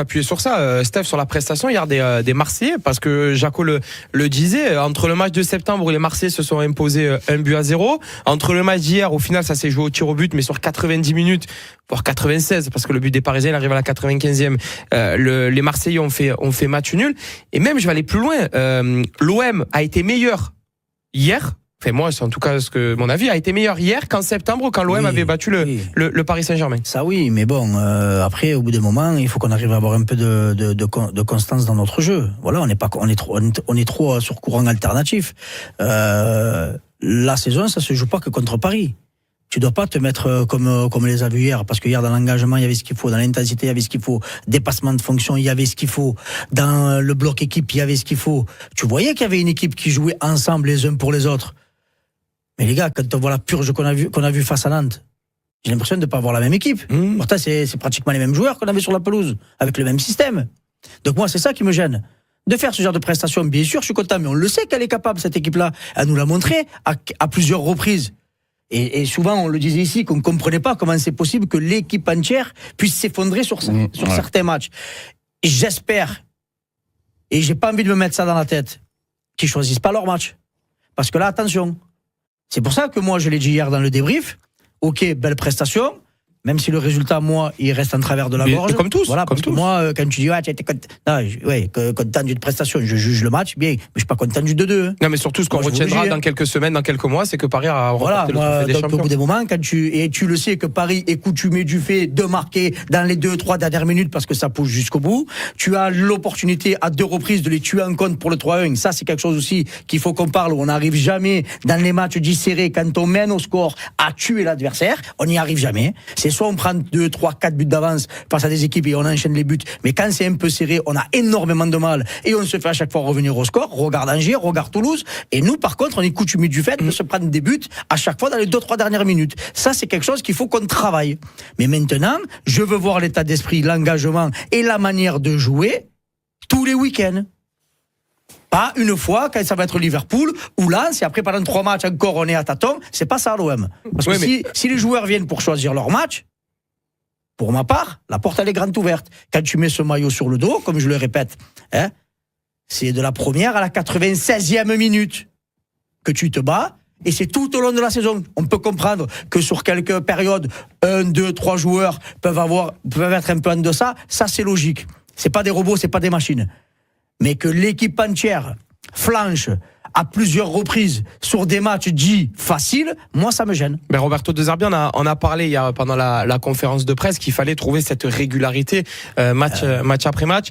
appuyer sur ça, Steph, sur la prestation hier des Marseillais, parce que Jaco le disait, entre le match de septembre où les Marseillais se sont imposés 1-0, entre le match d'hier, au final ça s'est joué au tir au but, mais sur 90 minutes, voire 96, parce que le but des Parisiens il arrive à la 95e, les Marseillais ont fait match nul, et même je vais aller plus loin, l'OM a été meilleur hier. Enfin, moi, c'est en tout cas mon avis a été meilleur hier qu'en septembre quand l'OM avait battu le Paris Saint-Germain. Ça oui, mais bon, après, au bout d'un moment, il faut qu'on arrive à avoir un peu de constance dans notre jeu. Voilà, on est trop sur courant alternatif. La saison, ça se joue pas que contre Paris. Tu dois pas te mettre comme les a vus hier, parce que hier dans l'engagement il y avait ce qu'il faut, dans l'intensité il y avait ce qu'il faut, dépassement de fonction il y avait ce qu'il faut, dans le bloc équipe il y avait ce qu'il faut. Tu voyais qu'il y avait une équipe qui jouait ensemble les uns pour les autres. Mais les gars, quand on voit la purge qu'on a vu face à Nantes, j'ai l'impression de ne pas avoir la même équipe. Pourtant, c'est pratiquement les mêmes joueurs qu'on avait sur la pelouse, avec le même système. Donc moi, c'est ça qui me gêne. De faire ce genre de prestation, bien sûr, je suis content, mais on le sait qu'elle est capable, cette équipe-là. Elle nous l'a montré à plusieurs reprises. Et souvent, on le disait ici, qu'on ne comprenait pas comment c'est possible que l'équipe entière puisse s'effondrer sur certains matchs. J'espère, et j'ai pas envie de me mettre ça dans la tête, qu'ils choisissent pas leur match. Parce que là, attention. C'est pour ça que moi, je l'ai dit hier dans le débrief. Ok, belle prestation. Même si le résultat, moi, il reste en travers de la gorge. Comme tous. Voilà, comme parce tous. que moi, quand tu dis, tu étais content d'une prestation, je juge le match, bien, mais je suis pas content du 2-2. Non, mais surtout, ce qu'on retiendra dans quelques semaines, dans quelques mois, c'est que Paris a remporté le trophée des champions. Au bout des moments, et tu le sais que Paris est coutumé du fait de marquer dans les 2-3 dernières minutes parce que ça pousse jusqu'au bout. Tu as l'opportunité à 2 reprises de les tuer en compte pour le 3-1. Ça, c'est quelque chose aussi qu'il faut qu'on parle, où on n'arrive jamais dans les matchs dits serrés, quand on mène au score, à tuer l'adversaire. On n'y arrive jamais. C'est soit on prend 2, 3, 4 buts d'avance face à des équipes et on enchaîne les buts, mais quand c'est un peu serré, on a énormément de mal et on se fait à chaque fois revenir au score. Regarde Angers, regarde Toulouse, et nous par contre on est coutumé du fait de se prendre des buts à chaque fois dans les 2-3 dernières minutes. Ça c'est quelque chose qu'il faut qu'on travaille. Mais maintenant, je veux voir l'état d'esprit, l'engagement et la manière de jouer tous les week-ends. Pas une fois quand ça va être Liverpool ou Lens et après pendant 3 matchs encore on est à tâtons. C'est pas ça l'OM. Parce que si les joueurs viennent pour choisir leur match, pour ma part, la porte elle est grande ouverte. Quand tu mets ce maillot sur le dos, comme je le répète, c'est de la première à la 96e minute que tu te bats, et c'est tout au long de la saison. On peut comprendre que sur quelques périodes, 1, 2, 3 joueurs peuvent être un peu en deçà, ça c'est logique. C'est pas des robots, c'est pas des machines. Mais que l'équipe entière flanche à plusieurs reprises sur des matchs dits faciles, moi ça me gêne. Mais Roberto De Zerbi, on a parlé hier pendant la conférence de presse qu'il fallait trouver cette régularité match après match.